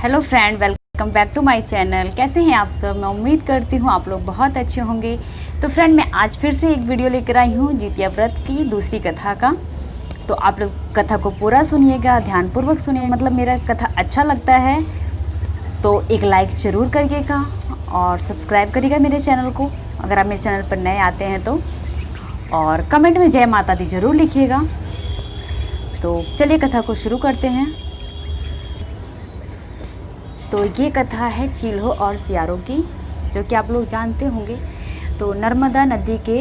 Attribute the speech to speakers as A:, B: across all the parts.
A: Hello friend, welcome back to my channel. कैसे हैं आप सब? मैं उम्मीद करती हूँ आप लोग बहुत अच्छे होंगे। तो फ्रेंड, मैं आज फिर से एक वीडियो लेकर आई हूँ जितिया व्रत की दूसरी कथा का। तो आप लोग कथा को पूरा सुनिएगा, ध्यानपूर्वक सुनिएगा। मतलब मेरा कथा अच्छा लगता है तो एक लाइक ज़रूर करिएगा और सब्सक्राइब करिएगा मेरे चैनल को अगर आप मेरे चैनल पर नए आते हैं तो। और कमेंट में जय माता दी ज़रूर लिखिएगा। तो चलिए कथा को शुरू करते हैं। तो ये कथा है चील्हो और सियारों की, जो कि आप लोग जानते होंगे। तो नर्मदा नदी के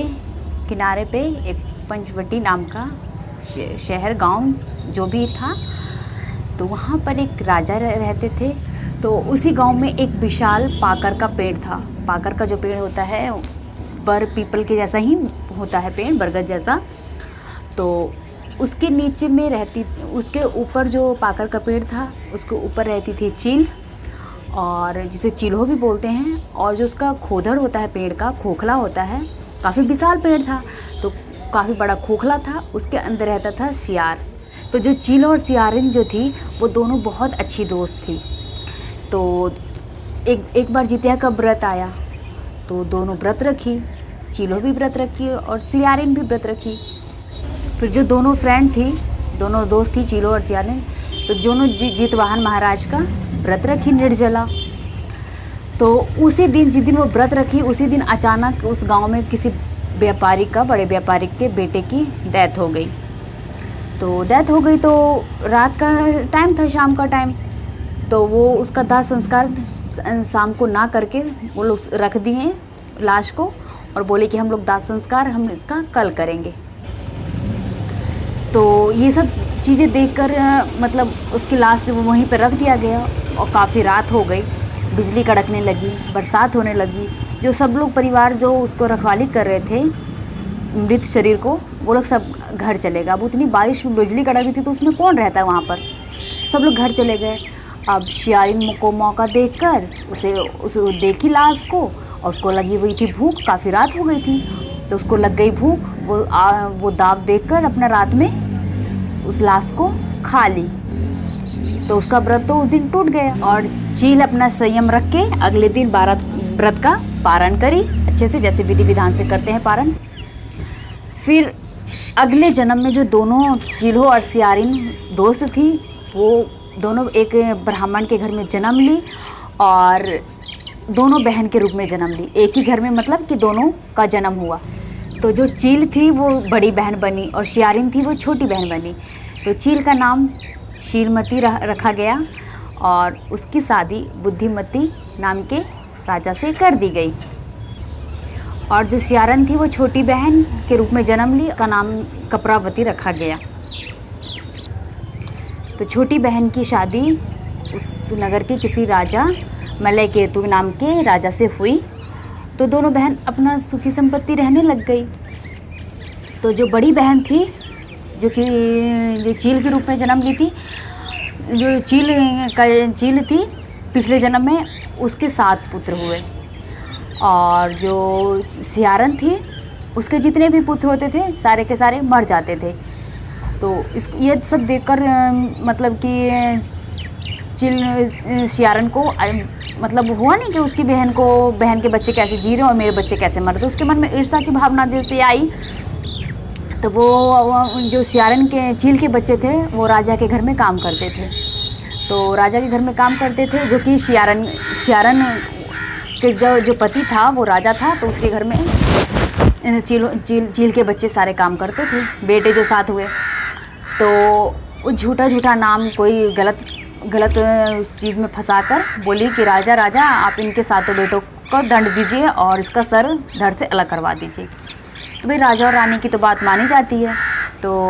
A: किनारे पे एक पंचवटी नाम का शहर गांव जो भी था, तो वहाँ पर एक राजा रहते थे। तो उसी गांव में एक विशाल पाकर का पेड़ था। पाकर का जो पेड़ होता है बर पीपल के जैसा ही होता है पेड़, बरगद जैसा। तो उसके नीचे में रहती, उसके ऊपर जो पाकर का पेड़ था उसके ऊपर रहती थी चील, और जिसे चील्हो भी बोलते हैं। और जो उसका खोदड़ होता है पेड़ का, खोखला होता है, काफ़ी विशाल पेड़ था तो काफ़ी बड़ा खोखला था, उसके अंदर रहता था सियार। तो जो चील और सियारिन जो थी वो दोनों बहुत अच्छी दोस्त थी। तो एक बार जितिया का व्रत आया तो दोनों व्रत रखी, चील्हो भी व्रत रखी और सियारिन भी व्रत रखी। फिर जो दोनों फ्रेंड थी, दोनों दोस्त थी चील्हो और सियारिन, तो दोनों जितवाहन महाराज का व्रत रखी निर्जला। तो उसी दिन, जिस दिन वो व्रत रखी, उसी दिन अचानक उस गांव में किसी व्यापारी का, बड़े व्यापारी के बेटे की डेथ हो गई। तो रात का टाइम था, शाम का टाइम। तो वो उसका दाह संस्कार शाम को ना करके वो लोग रख दिए लाश को, और बोले कि हम लोग दाह संस्कार हम इसका कल करेंगे। तो ये सब चीज़ें देखकर मतलब उसकी लाश वहीं पर रख दिया गया। और काफ़ी रात हो गई, बिजली कड़कने लगी, बरसात होने लगी। जो सब लोग परिवार जो उसको रखवाली कर रहे थे मृत शरीर को, वो लोग सब घर चले गए। अब उतनी बारिश में बिजली कड़क रही थी तो उसमें कौन रहता है वहाँ पर, सब लोग घर चले गए। अब सियारिन को मौका देखकर उसे देखी लाश को, और उसको लगी हुई थी भूख, काफ़ी रात हो गई थी तो उसको लग गई भूख। वो दाव देखकर अपना रात में उस लाश को खा ली। तो उसका व्रत तो उस दिन टूट गया। और चील अपना संयम रख के अगले दिन व्रत का पारण करी अच्छे से, जैसे विधि विधान से करते हैं पारण। फिर अगले जन्म में जो दोनों चील्हो और सियारिन दोस्त थी, वो दोनों एक ब्राह्मण के घर में जन्म ली और दोनों बहन के रूप में जन्म ली। एक ही घर में, मतलब कि दोनों का जन्म हुआ। तो जो चील थी वो बड़ी बहन बनी और सियारिन थी वो छोटी बहन बनी। तो चील का नाम शीलमती रखा गया और उसकी शादी बुद्धिमती नाम के राजा से कर दी गई। और जो सियारन थी वो छोटी बहन के रूप में जन्म ली, उसका नाम कपरावती रखा गया। तो छोटी बहन की शादी उस नगर के किसी राजा मलयकेतु नाम के राजा से हुई। तो दोनों बहन अपना सुखी संपत्ति रहने लग गई। तो जो बड़ी बहन थी, जो चील के रूप में जन्म ली थी, जो चील थी, पिछले जन्म में उसके 7 पुत्र हुए। और जो सियारन थी, उसके जितने भी पुत्र होते थे सारे के सारे मर जाते थे। तो ये सब देखकर मतलब कि सियारन को मतलब हुआ नहीं कि उसकी बहन के बच्चे कैसे जी रहे और मेरे बच्चे कैसे मर रहे। तो उसके मन में ईर्ष्या की भावना जैसे आई, तो वो जो सियारन के चील के बच्चे थे वो राजा के घर में काम करते थे। तो राजा के घर में काम करते थे, जो कि सियारन के जो पति था वो राजा था, तो उसके घर में चील के बच्चे सारे काम करते थे, बेटे जो 7 हुए। तो वो झूठा नाम, कोई गलत उस चीज़ में फंसाकर बोली कि राजा आप इनके 7 बेटों को दंड दीजिए और इसका सर धड़ से अलग करवा दीजिए। तो भाई राजा और रानी की तो बात मानी जाती है। तो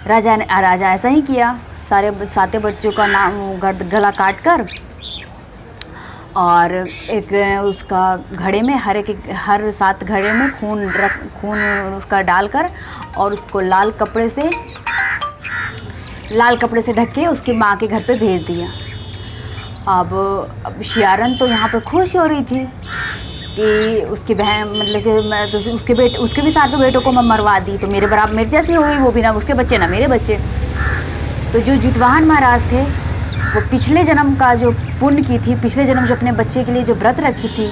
A: राजा ऐसा ही किया, सारे 7 बच्चों का नाम गला काट कर और एक उसका घड़े में हर 7 घड़े में खून उसका डालकर और उसको लाल कपड़े से ढक के उसकी माँ के घर पे भेज दिया। अब सियारन तो यहाँ पे खुश हो रही थी कि उसकी बहन, मतलब कि मैं तो उसके भी 7 बेटों को मैं मरवा दी, तो मेरे बराबर मेरे जैसी हो गई, वो भी ना उसके बच्चे ना मेरे बच्चे। तो जो जितवाहन महाराज थे वो पिछले जन्म का जो पुण्य की थी, पिछले जन्म जो अपने बच्चे के लिए जो व्रत रखी थी,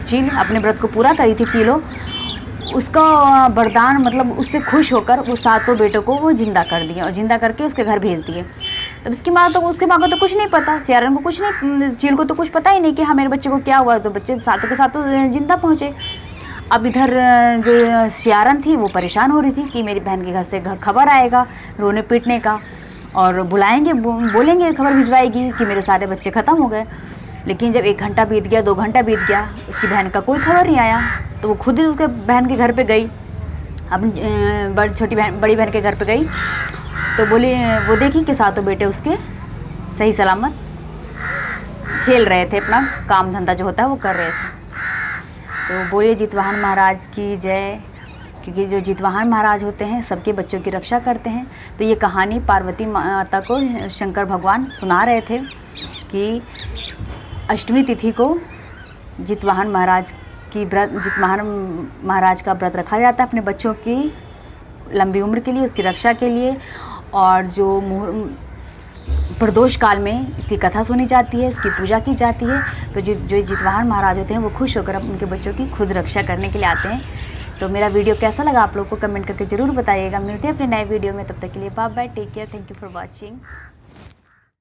A: चील अपने व्रत को पूरा करी थी चीलो, उसका वरदान मतलब उससे खुश होकर वो सातों बेटों को वो जिंदा कर दिए और जिंदा करके उसके घर भेज दिए। तब उसकी माँ को तो कुछ नहीं पता, सियारन को कुछ नहीं, चील को तो कुछ पता ही नहीं कि हाँ मेरे बच्चे को क्या हुआ। तो बच्चे सातों के सातों जिंदा पहुँचे। अब इधर जो सियारन थी वो परेशान हो रही थी कि मेरी बहन के घर से खबर आएगा रोने पीटने का और बुलाएंगे, बोलेंगे, खबर भिजवाएगी कि मेरे सारे बच्चे ख़त्म हो गए। लेकिन जब 1 घंटा बीत गया, 2 घंटा बीत गया, उसकी बहन का कोई खबर नहीं आया। तो वो खुद ही उसके बहन के घर पे गई, अपनी बड़ी बहन के घर पे गई। तो बोली, वो देखी कि सातों बेटे उसके सही सलामत खेल रहे थे, अपना काम धंधा जो होता है वो कर रहे थे। तो बोलिए जितवाहन महाराज की जय, क्योंकि जो जितवाहन महाराज होते हैं सबके बच्चों की रक्षा करते हैं। तो ये कहानी पार्वती माता को शंकर भगवान सुना रहे थे कि अष्टमी तिथि को जितवाहन महाराज का व्रत रखा जाता है अपने बच्चों की लंबी उम्र के लिए, उसकी रक्षा के लिए। और जो प्रदोष काल में इसकी कथा सुनी जाती है, इसकी पूजा की जाती है। तो जो जितवाहन महाराज होते हैं वो खुश होकर उनके बच्चों की खुद रक्षा करने के लिए आते हैं। तो मेरा वीडियो कैसा लगा आप लोग को कमेंट करके ज़रूर बताइएगा। मिलते हैं अपने नए वीडियो में, तब तक के लिए bye bye, take care, thank you for watching.